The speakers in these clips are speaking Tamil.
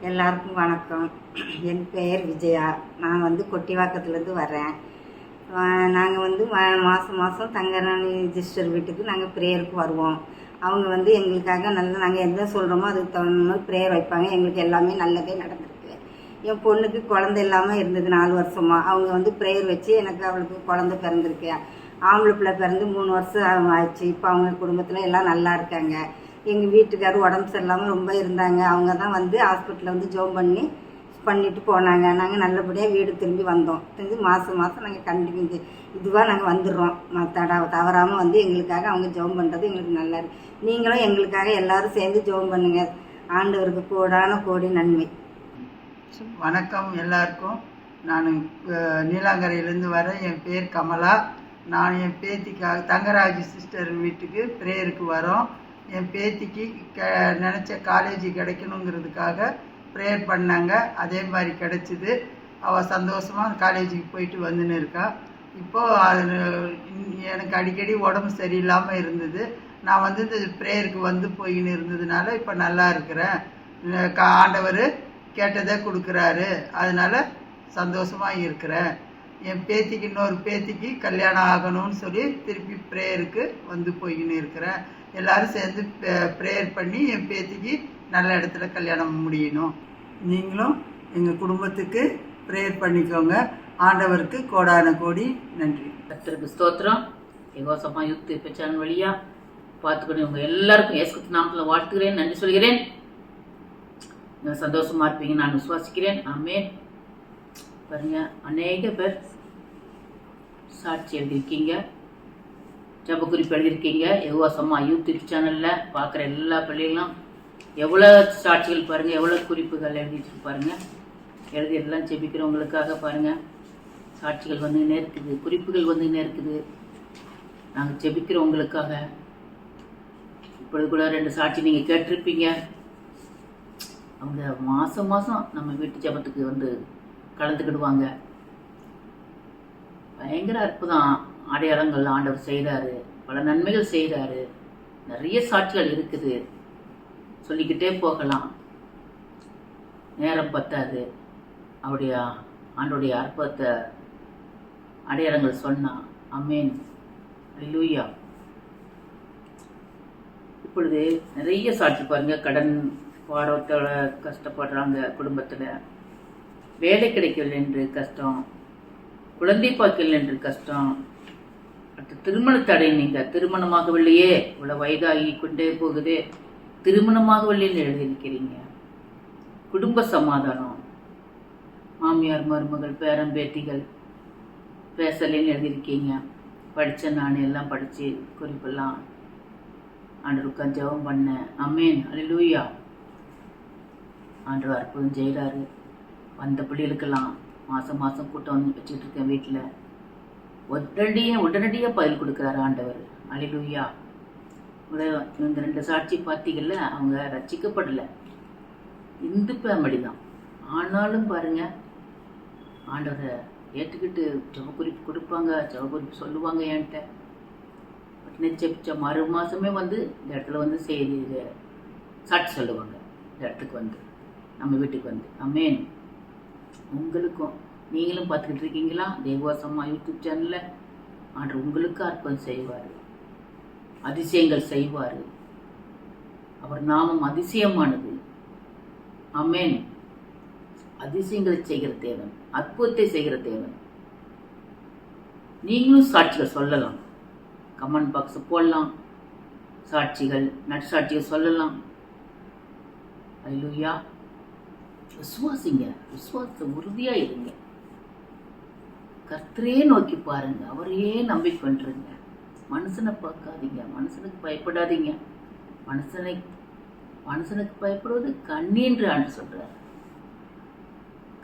எல்லாருக்கும் வணக்கம். என் பெயர் விஜயா. நான் கொட்டிவாக்கத்துலேருந்து வரேன். நாங்கள் மாதம் மாதம் தங்கராணி சிஸ்டர் வீட்டுக்கு நாங்கள் ப்ரேயருக்கு வருவோம். அவங்க எங்களுக்காக நல்லா நாங்கள் எந்த சொல்கிறோமோ அதுக்கு தகுந்த மாதிரி ப்ரேயர் வைப்பாங்க. எங்களுக்கு எல்லாமே நல்லதே நடந்திருக்கு. என் பொண்ணுக்கு குழந்தை இல்லாமல் இருந்தது 4 வருஷமாக. அவங்க ப்ரேயர் வச்சு எனக்கு அவளுக்கு குழந்தை பிறந்திருக்கு. ஆம்பளை பிள்ளை பிறந்து 3 வருஷம் ஆச்சு. இப்போ அவங்க குடும்பத்தில் எல்லாம் நல்லா இருக்காங்க. எங்கள் வீட்டுக்காரர் உடம்பு சரியில்லாமல் ரொம்ப இருந்தாங்க. அவங்க தான் ஹாஸ்பிட்டலில் ஜோம் பண்ணிட்டு போனாங்க. நாங்கள் நல்லபடியாக வீடு திரும்பி வந்தோம். மாதம் மாதம் நாங்கள் கண்டிப்பாக இதுவாக நாங்கள் வந்துடுறோம். தவறாமல் எங்களுக்காக அவங்க ஜோம் பண்ணுறது எங்களுக்கு நல்லா இருக்கு. நீங்களும் எங்களுக்காக எல்லோரும் சேர்ந்து ஜோம் பண்ணுங்க. ஆண்டவருக்கு கோடான கோடி நன்மை. வணக்கம் எல்லாருக்கும். நான் நீலாங்கரையிலேருந்து வரேன். என் பேர் கமலா. நான் என் பேத்திக்காக தங்கராஜ் சிஸ்டர் வீட்டுக்கு ப்ரேயருக்கு வரோம். என் பேத்திக்கு நினச்ச காலேஜ் கிடைக்கணுங்கிறதுக்காக ப்ரேயர் பண்ணாங்க. அதே மாதிரி கிடச்சிது. அவள் சந்தோஷமாக காலேஜுக்கு போயிட்டு வந்துன்னு இருக்கா. இப்போது அது எனக்கு அடிக்கடி உடம்பு சரியில்லாமல் இருந்தது. நான் இந்த ப்ரேயருக்கு போயின்னு இருந்ததுனால இப்போ நல்லா இருக்கிறேன். ஆண்டவர் கேட்டதை கொடுக்குறாரு. அதனால் சந்தோஷமாக இருக்கிறேன். என் பேத்திக்கு இன்னொரு பேத்திக்கு கல்யாணம் ஆகணும்னு சொல்லி திருப்பி ப்ரேயருக்கு போயின்னு இருக்கிறேன். எல்லோரும் சேர்ந்து ப்ரேயர் பண்ணி என் பேத்திக்கு நல்ல இடத்துல கல்யாணம் முடியணும். நீங்களும் எங்கள் குடும்பத்துக்கு ப்ரேயர் பண்ணிக்கோங்க. ஆண்டவருக்கு கோடான கோடி நன்றி. கர்த்தருக்கு ஸ்தோத்திரம். யெகோவா யூத் சேனல் வழியா பார்த்துக்கணும். உங்கள் எல்லாருக்கும் இயேசு நாமத்தில் வாழ்த்துக்கிறேன், நன்றி சொல்கிறேன். சந்தோஷமா இருப்பீங்க நான் விசுவாசிக்கிறேன். ஆமென். பாருங்க, அநேக பேர் சாட்சி எழுதியிருக்கீங்க, ஜப குறிப்பு எழுதியிருக்கீங்க. யெகோவா யூடியூப் சேனலில் பார்க்குற எல்லா பிள்ளைகளும் எவ்வளோ சாட்சிகள் பாருங்கள், எவ்வளோ குறிப்புகள் எழுதிட்டு பாருங்க. எழுதி எல்லாம் ஜெபிக்கிறவங்களுக்காக பாருங்கள். சாட்சிகள் வந்துன்னே இருக்குது, குறிப்புகள் வந்துன்னே இருக்குது. நாங்கள் ஜெபிக்கிறவங்களுக்காக இப்பொழுது கூட 2 சாட்சி நீங்கள் கேட்டிருப்பீங்க. அவங்க மாதம் மாதம் நம்ம வீட்டு ஜபத்துக்கு கலந்துக்கிடுவாங்க. பயங்கர அற்புதம் அடையாளங்கள் ஆண்டவர் செய்கிறாரு, பல நன்மைகள் செய்கிறாரு. நிறைய சாட்சிகள் இருக்குது, சொல்லிக்கிட்டே போகலாம், நேரம் பத்தாது. ஆண்டோடைய அற்புதத்தை அடையாளங்கள் சொன்னான். ஆமென், அல்லேலூயா. இப்பொழுது நிறைய சாட்சி பாருங்க. கடன் பாரத்தோட கஷ்டப்படுறாங்க, குடும்பத்தில் வேலை கிடைக்கல என்று கஷ்டம், குழந்தை பாக்கியல் என்று கஷ்டம், அடுத்து திருமண தடை. நீங்கள் திருமணமாகவில்லையே, இவ்வளோ வயதாகி கொண்டே போகுது, திருமணமாகவில்லைன்னு எழுதியிருக்கிறீங்க. குடும்ப சமாதானம், மாமியார் மருமகள் பேரன் பேத்திகள் பேசலைன்னு எழுதியிருக்கீங்க. படித்த நான் எல்லாம் படித்து குறிப்பெல்லாம் ஆண்டவர் உட்காந்து ஜெபம் பண்ணேன். ஆமென், அல்லேலூயா. ஆண்டவர் அற்புதம் செய்கிறாரு. வந்த பிள்ளைகளுக்கெல்லாம் மாதம் மாதம் கூட்டம் வச்சுட்டு இருக்கேன் வீட்டில். உடனடியாக பதில் கொடுக்குறாரு ஆண்டவர். அல்லேலூயா. இந்த 2 சாட்சி பார்த்தீங்கல்ல, அவங்க ரட்சிக்கப்படலை, இந்து ஃபேமிலி தான். ஆனாலும் பாருங்க, ஆண்டவரை ஏற்றுக்கிட்டு ஜபக்குறிப்பு கொடுப்பாங்க, ஜபக்குறிப்பு சொல்லுவாங்க. என்கிட்ட ஜெபிச்ச மறு மாதமே இந்த இடத்துல செய்தி சாட்சி சொல்லுவாங்க. இந்த இடத்துக்கு நம்ம வீட்டுக்கு ஆமென். உங்களுக்கும் நீங்களும் பார்த்துக்கிட்டு இருக்கீங்களா? யெகோவா யூடியூப் சேனலில் ஆண்டவர் உங்களுக்கு அற்புதம் செய்வார், அதிசயங்கள் செய்வார். அவர் நாமம் அதிசயமானது. ஆமென். அதிசயங்களை செய்கிற தேவன், அற்புதத்தை செய்கிற தேவன். நீங்களும் சாட்சிகள் சொல்லலாம், கமெண்ட் பாக்ஸ் போடலாம். சாட்சிகள் நற்சாட்சிகள் சொல்லலாம். அல்லேலூயா. விசுவாசிங்க, விசுவாசம் உறுதியாக இருங்க. கர்த்தரே நோக்கி பாருங்க, அவரையே நம்பிக்கொண்டிருங்க. மனுஷனை பார்க்காதீங்க, மனுஷனுக்கு பயப்படாதீங்க. மனுஷனுக்கு பயப்படுவது கண்ணீன்று ஆண்டு சொல்றார்.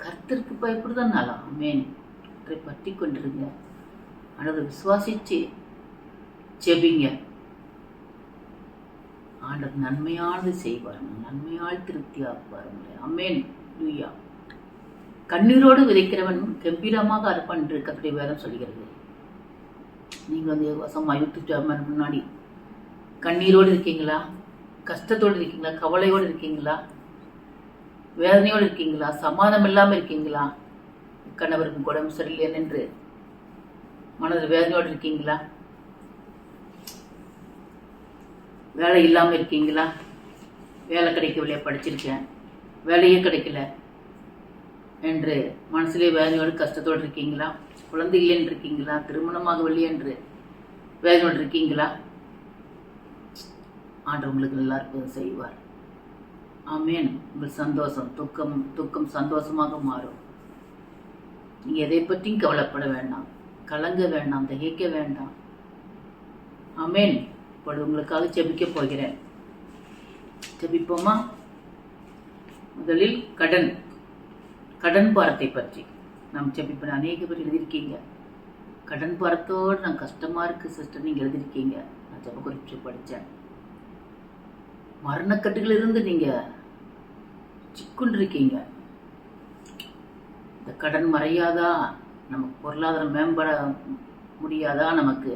கர்த்தருக்கு பயப்படுதான் நல்லா. ஆமென். அவரை பற்றி கொண்டிருங்க. ஆண்டவரை விசுவாசிச்சு ஜெபிங்க. ஆண்டவர் நன்மையானது செய்வார், நன்மையால் திருப்தியாக்குவார். ஆமென், அல்லேலூயா. கண்ணீரோடு விதைக்கிறவன் கம்பீரமாக அறுப்பான் என்று கர்த்தருடைய வேதம் சொல்கிறது. நீங்கள் யெகோவா யூடியூப் சேனல் முன்னாடி கண்ணீரோடு இருக்கீங்களா? கஷ்டத்தோடு இருக்கீங்களா? கவலையோடு இருக்கீங்களா? வேதனையோடு இருக்கீங்களா? சமாதானம் இல்லாமல் இருக்கீங்களா? கணவருக்கு உடம்பு சரியில்லை என்று மனதில் வேதனையோடு இருக்கீங்களா? வேலை இல்லாமல் இருக்கீங்களா? வேலை கிடைக்கவில்லை, படிச்சிருக்கேன், வேலையே கிடைக்கல என்று மனசுலேயே வேதனையோடு கஷ்டத்தோடு இருக்கீங்களா? குழந்தை இல்லைன்னு இருக்கீங்களா? திருமணமாகவில்லை என்று வேதனையோடு இருக்கீங்களா? ஆண்டவர் உங்களுக்கு நல்லா இருப்பது செய்வார். ஆமேன். உங்கள் சந்தோஷம் துக்கம் சந்தோஷமாக மாறும். நீங்கள் எதை பற்றியும் கவலைப்பட வேண்டாம், கலங்க வேண்டாம், திகைக்க வேண்டாம். ஆமேன். இப்பொழுது உங்களுக்காக ஜெபிக்க போகிறேன். ஜெபிப்போமா? முதலில் கடன் பாரத்தை பற்றி நாம் ஜெபிப்போம். அநேக பேர் எழுதியிருக்கீங்க, கடன் பாரத்தோடு நான் கஷ்டமா இருக்கு சிஸ்டர் நீங்கள் எழுதியிருக்கீங்க. நான் ஜெப குறிப்பு படித்தேன். மரணக்கட்டுகளிலிருந்து நீங்க சிக்குண்டிருக்கீங்க. இந்த கடன் மறையாதா? நமக்கு பொருளாதாரம் மேம்பட முடியாதா? நமக்கு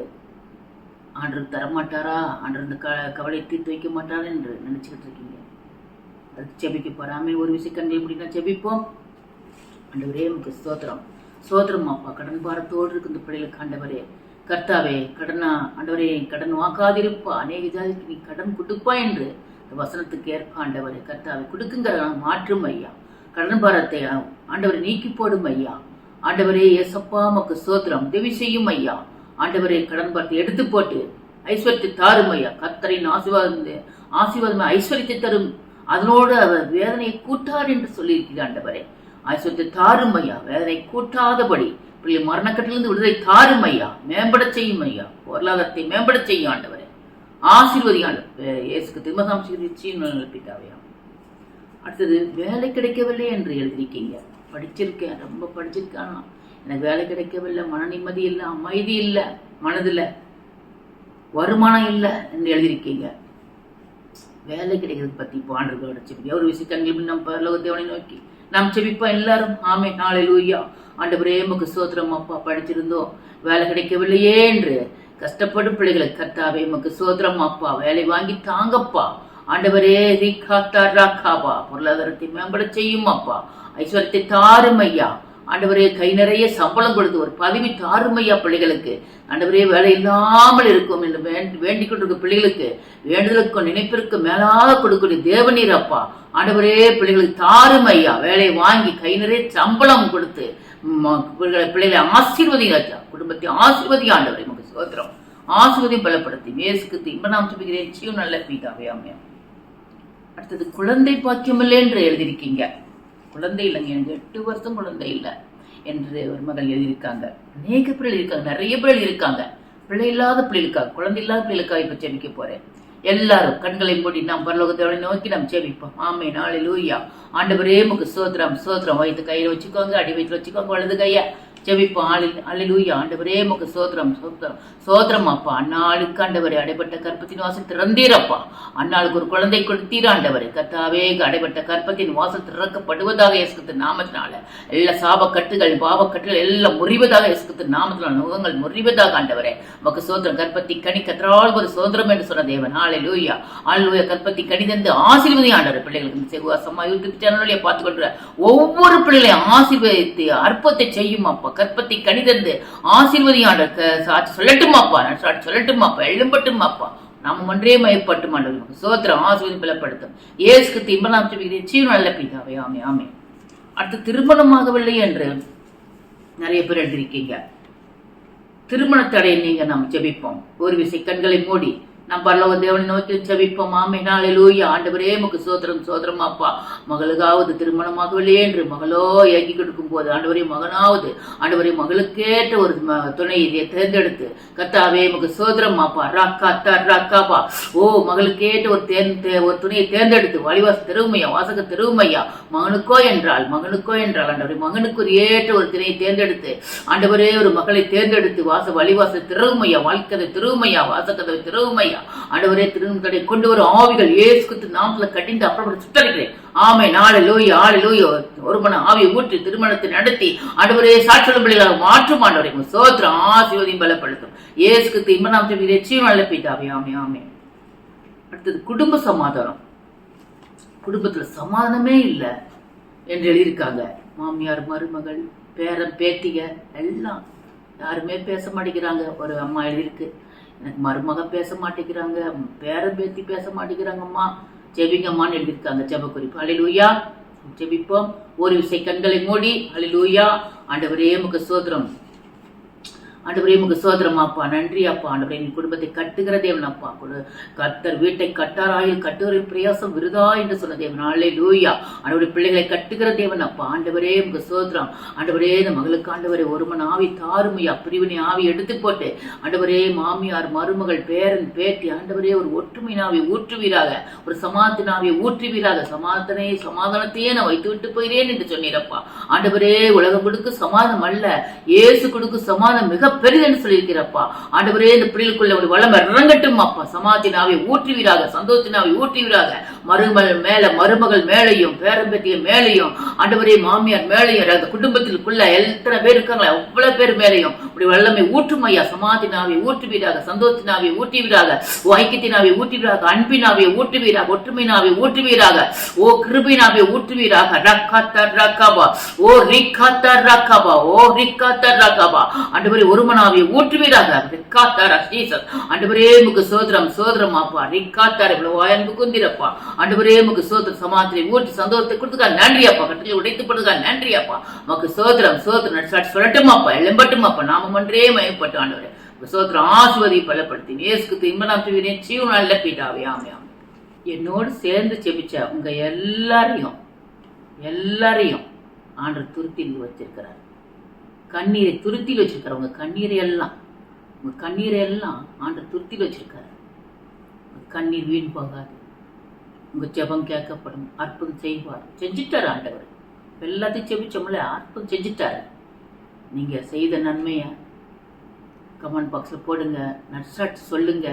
ஆண்டவர் தரமாட்டாரா? ஆண்டவர் இந்த கவலை தீர்த்து வைக்க மாட்டாரா என்று நினைச்சுக்கிட்டு இருக்கீங்க. அதுக்கு ஜெபிக்க போறாமே. ஒரு விஷயம் கண்கள் முடினா ஜெபிப்போம். ஆண்டவரே நமக்கு சோதரம் அப்பா. கடன் பாரத்தோடு இருக்கு இந்த பிள்ளைகளுக்கு ஆண்டவரே கர்த்தாவே, ஆண்டவரே கடன் வாக்காதிருப்பா, அநேக ஜாதிக்கு நீ கடன் கொடுப்பா என்று இந்த வசனத்துக்கு ஏற்ப ஆண்டவரே கர்த்தாவே கொடுக்குங்கிற மாற்றும் ஐயா. கடன் பாரத்தை ஆண்டவரை நீக்கி போடும் ஐயா. ஆண்டவரே ஏசப்பா மக்கு சோத்திரம் உதவி செய்யும் ஐயா. ஆண்டவரே கடன் பாரத்தை எடுத்து போட்டு ஐஸ்வர்யத்தை தாரும் ஐயா. கர்த்தரின் ஆசீர்வாதம் ஐஸ்வர்யத்தை தரும், அதனோடு அவர் வேதனையை கூட்டார் என்று சொல்லியிருக்கிறார். ஆண்டவரே ஐஸ்வர்யத்தை தாரும் ஐயா. வேதனை கூட்டாதபடி பிள்ளை மரணக்கட்டிலிருந்து விடுதலை தாரும் ஐயா. மேம்பட செய்யும் ஐயா. பொருளாதாரத்தை மேம்பட செய்யும் ஆண்டவரே. ஆசீர்வதியாண்டு இயேசுக்கு திருமணம். அடுத்தது வேலை கிடைக்கவில்லை என்று எழுதியிருக்கீங்க. படிச்சிருக்கேன், ரொம்ப படிச்சிருக்கானா, எனக்கு வேலை கிடைக்கவில்லை, மன நிம்மதி இல்லை, அமைதி இல்லை, மனதில் வருமானம் இல்லை என்று எழுதியிருக்கீங்க. வேலை கிடைக்கிறது பற்றி இப்போ ஆண்டவரோட செபிக்க ஒரு விஷயம் நம்ம பரலோக தேவனை நோக்கி நாம் செபிப்போம் எல்லாரும். ஆமே. ஹல்லேலூயா. ஆண்டவரே உமக்கு ஸ்தோத்திரம் அப்பா. படிச்சிருந்தோம், வேலை கிடைக்கவில்லையே என்று கஷ்டப்படும் பிள்ளைகளுக்கு கர்த்தாவே உமக்கு ஸ்தோத்திரம் அப்பா. வேலை வாங்கி தாங்கப்பா ஆண்டவரே. ராக்காபா பொருளாதாரத்தை மேம்பட செய்யும் அப்பா. ஐஸ்வர்யத்தை தாரும் ஐயா. ஆண்டவரே கை நிறைய சம்பளம் கொடுத்து ஒரு பதவி தாரும் ஐயா பிள்ளைகளுக்கு. ஆண்டவரே வேலை இல்லாமல் இருக்கும் என்று வேண்டிக் கொண்டிருக்க பிள்ளைகளுக்கு வேண்டுதலுக்கும் நினைப்பிற்கும் மேலாக கொடுக்கக்கூடிய தேவநீர் அப்பா. ஆண்டவரே பிள்ளைகளுக்கு தாரும் ஐயா. வேலை வாங்கி கை நிறைய சம்பளம் கொடுத்து பிள்ளைகளை ஆசீர்வதிங்க. குடும்பத்தை ஆசீர்வதி ஆண்டவரே நமக்கு சோத்திரம். ஆசீர்வதியும் பலப்படுத்தி இயேசுக்கு இன்பநாமம் ஜெபிக்கிறேன் ஜீவன் நல்ல பிதாவே ஆமென். அடுத்தது குழந்தை பாக்கியமில்லை என்று எழுதியிருக்கீங்க. குழந்தை இல்லைங்க, எனக்கு 8 வருஷம் குழந்தை இல்லை என்று ஒரு மகள் எழுதியிருக்காங்க. அநேக பிள்ளைகள் இருக்காங்க, நிறைய பிள்ளைகள் இருக்காங்க. பிள்ளை இல்லாத பிள்ளைகளுக்காக, குழந்தை இல்லாத பிள்ளைகளுக்காக இப்ப ஜெபிக்க போறேன். எல்லாரும் கண்களை மூடி நாம் பரலோகத்தை நோக்கி நாம் ஜெபிப்போம். ஆமென். ஹல்லேலூயா. ஆண்டவரே உமக்கு ஸ்தோத்திரம் ஸ்தோத்திரம். வயிற்று கையில வச்சுக்கோங்க, அடி வயிற்று வச்சுக்கோங்க, வலது கைய ஜெபிப்போம். ஹல்லேலூயா. ஆண்டவரே உமக்கு ஸ்தோத்திரம் ஸ்தோத்திரம் ஸ்தோத்திரம் அப்பா. அன்னாளுக்கு ஆண்டவரே அடைபட்ட கற்பத்தின் வாசல் திறந்தீரப்பா. அன்னாளுக்கு ஒரு குழந்தை கொடுத்தீர் ஆண்டவரே கர்த்தாவே. அடைபட்ட கற்பத்தின் வாசல் திறக்கப்படுவதாக இயேசுவின் நாமத்தினால எல்லா சாபக்கட்டுகள் பாவக்கட்டுகள் எல்லாம் முறிவதாக இயேசுவின் நாமத்தினால நுகங்கள் முறிவதாக ஆண்டவரே உமக்கு ஸ்தோத்திரம். கற்பத்தி கனி கர்த்தரால் ஒரு சுதந்திரம் என்று சொன்ன தேவன். ஹல்லேலூயா. ஹல்லேலூயா. கற்பத்தி கனி தந்து ஆசீர்வதி ஆண்டவரே. பிள்ளைகளுக்கு செகுவாசமா யூடியூப் சேனல்லையே பார்த்துக்கொள்ற ஒவ்வொரு பிள்ளைகளையும் ஆசீர்வதித்து அற்புதத்தை செய்யும் அப்பா. கற்பத்தி கனி தந்து ஆசீர்வதி ஆண்டவர். சாட்சி சொல்லட்டுமாப்பா, சாட்சி சொல்லட்டுமாப்பா, எழும்பட்டுமாப்பா. நாம ஒன்றே மயப்பட்டு மாண்டவர் சோத்திரம் ஆசீர்வதி பலப்படுத்தும். இயேசுக்கு திருமணம் ஜெபிக்கிறேன் ஜீவன் நல்ல பிதாவே ஆமே ஆமே. அடுத்து திருமணமாகவில்லை என்று நிறைய பேர் எழுதியிருக்கீங்க. திருமணத்தடையை நீங்க நாம் ஜெபிப்போம். ஒரு விசை கண்களை மூடி நாம் பரலோக தேவனை நோக்கி ஜெபிப்போம். ஆமென். ஹல்லேலூயா. ஆண்டவரே உமக்கு ஸ்தோத்திரம் ஸ்தோத்திரம் அப்பா. மகளுக்காவது திருமணமாகவில்லையே என்று மகளோ ஏங்கி கொடுக்கும் போது ஆண்டவரே மகனாவது ஆண்டவரே மகளுக்கேற்ற ஒரு துணையை தேர்ந்தெடுத்து கர்த்தாவே உமக்கு ஸ்தோத்திரம் அப்பா. ராக்காப்பா. ஓ மகளுக்கேற்ற ஒரு துணையை தேர்ந்தெடுத்து வழிவாச திருவுமையா வாசக திருவுமையா மகனுக்கோ என்றால் ஆண்டவரே மகனுக்கு ஏற்ற ஒரு துணையை தேர்ந்தெடுத்து ஆண்டவரே ஒரு மகளை தேர்ந்தெடுத்து வழிவாச திருவுமையா வாழ்க்கை திருவுமையா வாசகதை திருவுமையா ஆண்டவரே திருமணத்தை கொண்டு வரும் ஆவிகள் இயேசுவின் நாமத்துல கட்டிந்து அப்புறம் சுத்தரிக்கிறேன். ஆமென். ஹல்லேலூயா. ஹல்லேலூயா. ஒரு மன ஆவியை ஊற்றி திருமணத்தை நடத்தி ஆண்டவரே சாட்சி பிள்ளைகளாக மாற்றும் ஆண்டவரே ஸ்தோத்திரம் ஆசீர்வதியும் பலப்படுத்தும். இயேசுவின் திருமணம் ஜீவன் நல்ல பிதாவே ஆமென் ஆமென். அடுத்தது குடும்ப சமாதானம். குடும்பத்துல சமாதானமே இல்லை, என்று எழுதியிருக்காங்க. மாமியார், மருமகள், பேரன், பேத்திக எல்லாம் யாருமே பேச மாட்டேங்கிறாங்க. ஒரு அம்மா எழுதியிருக்கு, எனக்கு மருமகன் பேச மாட்டேங்கிறாங்க, பேரன் பேத்தி பேச மாட்டேங்கிறாங்கம்மா, ஜெபிங்கம்மான்னு எழுதியிருக்காங்க. ஜெப குறிப்பு. ஹல்லேலூயா. ஜெபிப்போம். ஒரு விசை கண்களை மூடி. ஹல்லேலூயா. ஆண்டவரே உமக்கு ஸ்தோத்திரம். ஆண்டவரே உமக்கு ஸ்தோத்திரம் அப்பா. நன்றி அப்பா. ஆண்டவரே என் குடும்பத்தை கட்டுகிற தேவன் அப்பா. கர்த்தர் வீட்டை கட்டாராயில் கட்டுவரின் பிரயாசம் விருதா என்று சொன்ன தேவன். ஹல்லேலூயா. ஆண்டவரே பிள்ளைகளை கட்டுகிற தேவன் அப்பா. ஆண்டவரே உமக்கு ஸ்தோத்திரம். ஆண்டவரே இந்த மகளுக்கு ஆண்டவரே ஒருமன் ஆவி தாருமையா, பிரிவினை ஆவி எடுத்து போட்டு ஆண்டவரே மாமியார், மருமகள், பேரன், பேத்தி ஆண்டவரே ஒரு ஒற்றுமை ஆவி ஊற்றுவீராக, ஒரு சமாதான ஆவியை ஊற்றுவீராக. சமாதானத்தையே நான் வைத்து விட்டு போகிறேன் என்று சொன்னீரப்பா. ஆண்டவரே உலகம் கொடுக்கும் சமாதானம் அல்ல, இயேசு கொடுக்கும் சமாதானம் மிக பெரிதென்று சொல்லியிருக்கிறப்பா. ஆண்டவரே இந்த பிள்ளைகளுக்குள்ள ஒரு வளம் இறங்கட்டும் அப்பா. சமாதினாவை ஊற்றுவீராக, சந்தோஷத்தினாவை ஊற்றுவீராக. மருமகள் மேலையும், பேரம்பேத்திய மேலையும், ஆண்டவரே மாமியார் மேலையும், அந்த குடும்பத்திற்குள்ள எத்தனை பேர் இருக்காங்களா அவ்வளவு பேர் மேலையும் இப்படி வல்லமை ஊற்றுமையா. சமாதினாவை ஊற்றுவீராக, சந்தோஷத்தினாவை ஊற்றுவீராக, ஐக்கியத்தினாவை ஊற்றுவீராக, அன்பினாவை ஊற்றுவீராக, ஒற்றுமையினாவை ஊற்றுவீராக, ஓ கிருபையினாவை ஊற்றுவீராக. ரக்காத்தர் ரக்காபா, ஓ ரிக்காத்தர் ரக்காபா, ஓ ரிக்காத்தர் ரக்காபா. ஆண்டவரே ஒருமனாவியை ஊற்றுவீராக. ரிக்காத்தாரா ஜீசஸ். ஆண்டவரே உமக்கு சோதரம் சோதரம் அப்பா. ரிக்காத்தார் இவ்வளவு அன்பு குந்திரப்பா. ஆண்டவரே உமக்கு சோதரம் சமாதிரை ஊற்றி சந்தோஷத்தை கொடுத்துக்கா நன்றி அப்பா. கட்டளை உடைத்து போடுக்கா நன்றி அப்பா. உமக்கு சோதரம் சோதரம் சொல்லட்டும் அப்பா, எழும்பட்டும் அப்பா. நாம ஒன்றே மயப்பட்டு ஆண்டவரே சோதரம் ஆசுவதி பலப்படுத்தி நேசுக்கு இன்பநாட்டுவினே ஜீவனால பீட்டாவே. ஆமே ஆமே. என்னோடு சேர்ந்து செபிச்ச உங்க எல்லாரையும் ஆண்டவர் துருத்தியில் வச்சிருக்கிறார். கண்ணீரை துருத்தியில் வச்சிருக்காரு. உங்க கண்ணீரை எல்லாம் ஆண்டவர் துருத்தியில் வச்சிருக்காரு. கண்ணீர் வீண் போகாது. உங்க ஜெபம் கேட்கப்படும். அற்புதம் செய்வார். செஞ்சுட்டாரு ஆண்டவர். எல்லாத்தையும் செபிச்சோம்ல, அற்புதம் செஞ்சுட்டாரு. நீங்க செய்த நன்மைய கமெண்ட் பாக்ஸ்ல போடுங்க, நட்சாட் சொல்லுங்க,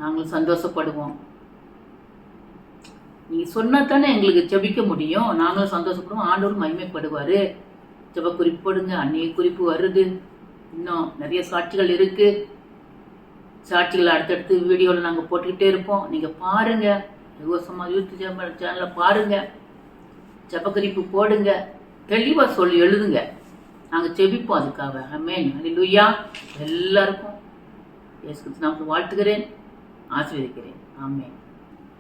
நாங்களும் சந்தோஷப்படுவோம். நீங்க சொன்னா தானே எங்களுக்கு ஜெபிக்க முடியும், நாங்களும் சந்தோஷப்படுவோம், ஆண்டவரும் மகிமைப்படுவாரு. ஜெப குறிப்பு போடுங்க. அந்நிய குறிப்பு வருது. இன்னும் நிறைய சாட்சிகள் இருக்கு. சாட்சிகள் அடுத்தடுத்து வீடியோவில் நாங்கள் போட்டுக்கிட்டே இருப்போம். நீங்கள் பாருங்க, யோசமா யூடியூப் சேனலில் பாருங்க, ஜெப குறிப்பு போடுங்க, தெளிவாக சொல்லி எழுதுங்க. நாங்கள் ஜெபிப்போம் அதுக்காக. ஆமென். ஹல்லேலூயா. எல்லாருக்கும் இயேசு கிறிஸ்து நாமத்தில் வாழ்த்துகிறேன், ஆசீர்வதிக்கிறேன். ஆமென்.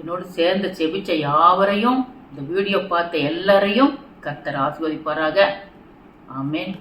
என்னோடு சேர்ந்த ஜெபிச்ச யாவரையும், இந்த வீடியோ பார்த்த எல்லாரையும் கர்த்தர் ஆசீர்வதிப்பாராக. ஆமென்.